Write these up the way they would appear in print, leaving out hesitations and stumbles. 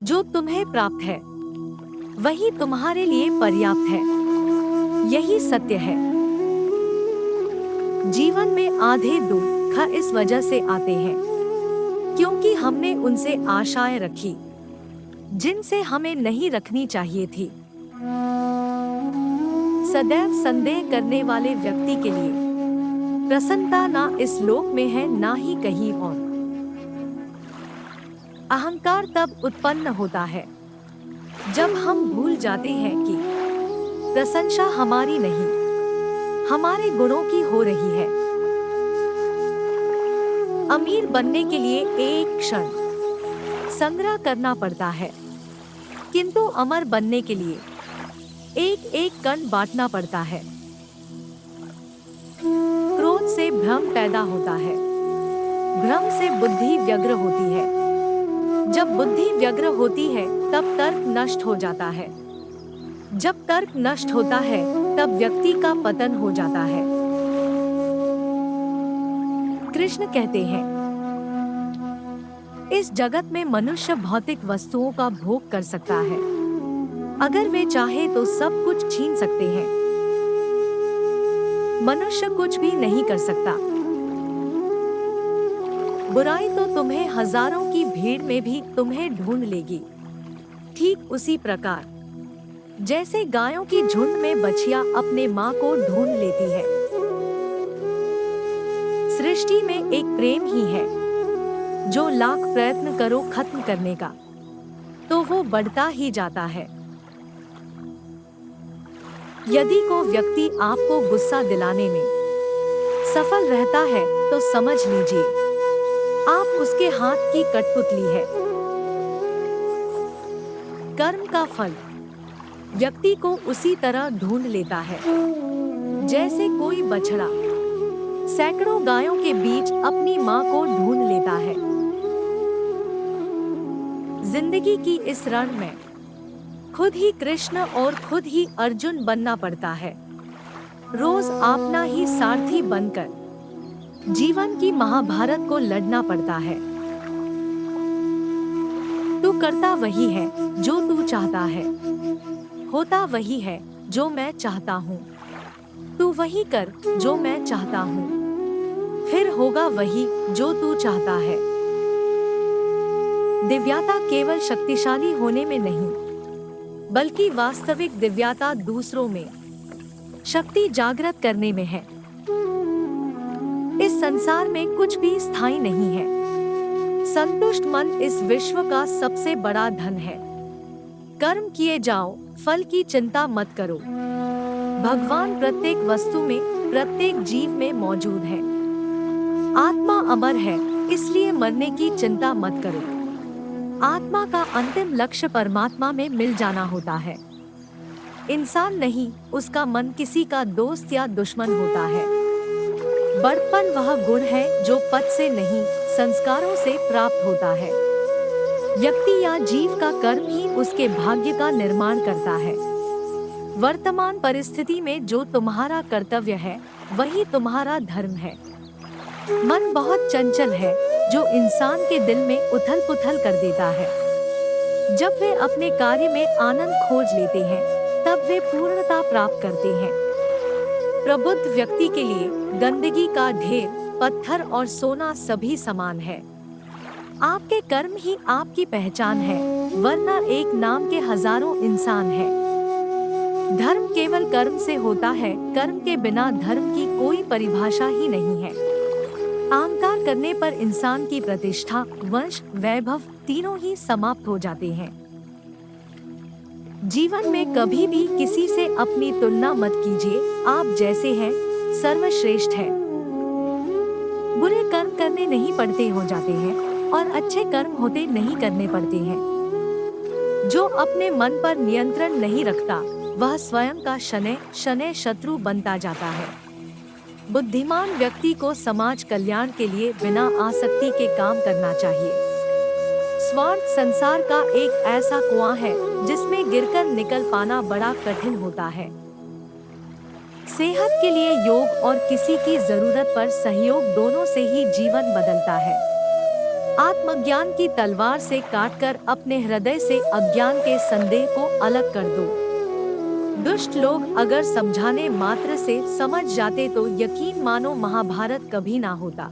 जो तुम्हें प्राप्त है वही तुम्हारे लिए पर्याप्त है। यही सत्य है। जीवन में आधे दुख इस वजह से आते हैं क्योंकि हमने उनसे आशाएं रखी जिनसे हमें नहीं रखनी चाहिए थी। सदैव संदेह करने वाले व्यक्ति के लिए प्रसन्नता ना इस लोक में है ना ही कहीं और। अहंकार तब उत्पन्न होता है जब हम भूल जाते हैं कि प्रशंसा हमारी नहीं, हमारे गुणों की हो रही है। अमीर बनने के लिए एक क्षण संग्रह करना पड़ता है, किंतु अमर बनने के लिए एक एक कण बांटना पड़ता है। क्रोध से भ्रम पैदा होता है, भ्रम से बुद्धि व्यग्र होती है। जब बुद्धि व्यग्र होती है तब तर्क नष्ट हो जाता है। जब तर्क नष्ट होता है तब व्यक्ति का पतन हो जाता है। कृष्ण कहते हैं, इस जगत में मनुष्य भौतिक वस्तुओं का भोग कर सकता है। अगर वे चाहे तो सब कुछ छीन सकते हैं। मनुष्य कुछ भी नहीं कर सकता। बुराई तो तुम्हें हजारों की भीड़ में भी तुम्हें ढूंढ लेगी। ठीक उसी प्रकार जैसे गायों की झुंड में बछिया अपने माँ को ढूंढ लेती है। सृष्टि में एक प्रेम ही है जो लाख प्रयत्न करो खत्म करने का तो वो बढ़ता ही जाता है। यदि कोई व्यक्ति आपको गुस्सा दिलाने में सफल रहता है तो समझ लीजिए आप उसके हाथ की कठपुतली है। कर्म का फल व्यक्ति को उसी तरह ढूंढ लेता है जैसे कोई बछड़ा सैकड़ों गायों के बीच अपनी माँ को ढूंढ लेता है। जिंदगी की इस रण में खुद ही कृष्ण और खुद ही अर्जुन बनना पड़ता है। रोज अपना ही सारथी बनकर जीवन की महाभारत को लड़ना पड़ता है। तू करता वही है जो तू चाहता है, होता वही है जो मैं चाहता हूँ। तू वही कर जो मैं चाहता हूँ, फिर होगा वही जो तू चाहता है। दिव्यता केवल शक्तिशाली होने में नहीं, बल्कि वास्तविक दिव्यता दूसरों में शक्ति जागृत करने में है। इस संसार में कुछ भी स्थायी नहीं है। संतुष्ट मन इस विश्व का सबसे बड़ा धन है। कर्म किए जाओ, फल की चिंता मत करो। भगवान प्रत्येक वस्तु में, प्रत्येक जीव में मौजूद है। आत्मा अमर है, इसलिए मरने की चिंता मत करो। आत्मा का अंतिम लक्ष्य परमात्मा में मिल जाना होता है। इंसान नहीं, उसका मन किसी का दोस्त या दुश्मन होता है। बड़पन वह गुण है जो पद से नहीं, संस्कारों से प्राप्त होता है। व्यक्ति या जीव का कर्म ही उसके भाग्य का निर्माण करता है। वर्तमान परिस्थिति में जो तुम्हारा कर्तव्य है वही तुम्हारा धर्म है। मन बहुत चंचल है जो इंसान के दिल में उथल पुथल कर देता है। जब वे अपने कार्य में आनंद खोज लेते हैं तब वे पूर्णता प्राप्त करते हैं। प्रबुद्ध व्यक्ति के लिए गंदगी का ढेर, पत्थर और सोना सभी समान है। आपके कर्म ही आपकी पहचान है, वरना एक नाम के हजारों इंसान हैं। धर्म केवल कर्म से होता है, कर्म के बिना धर्म की कोई परिभाषा ही नहीं है। अहंकार करने पर इंसान की प्रतिष्ठा, वंश, वैभव तीनों ही समाप्त हो जाते हैं। जीवन में कभी भी किसी से अपनी तुलना मत कीजिए। आप जैसे हैं सर्वश्रेष्ठ है। बुरे कर्म करने नहीं पड़ते हो जाते हैं और अच्छे कर्म होते नहीं करने पड़ते हैं। जो अपने मन पर नियंत्रण नहीं रखता वह स्वयं का शनै शनै शत्रु बनता जाता है। बुद्धिमान व्यक्ति को समाज कल्याण के लिए बिना आसक्ति के काम करना चाहिए। स्वार्थ संसार का एक ऐसा कुआं है जिसमें गिरकर निकल पाना बड़ा कठिन होता है। सेहत के लिए योग और किसी की जरूरत पर सहयोग दोनों से ही जीवन बदलता है। आत्मज्ञान की तलवार से काटकर अपने हृदय से अज्ञान के संदेह को अलग कर दो। दुष्ट लोग अगर समझाने मात्र से समझ जाते तो यकीन मानो महाभारत कभी ना होता।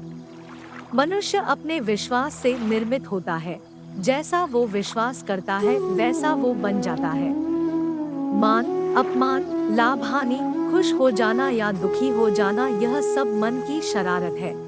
मनुष्य अपने विश्वास से निर्मित होता है, जैसा वो विश्वास करता है वैसा वो बन जाता है। मान, अपमान, लाभ हानि, खुश हो जाना या दुखी हो जाना, यह सब मन की शरारत है।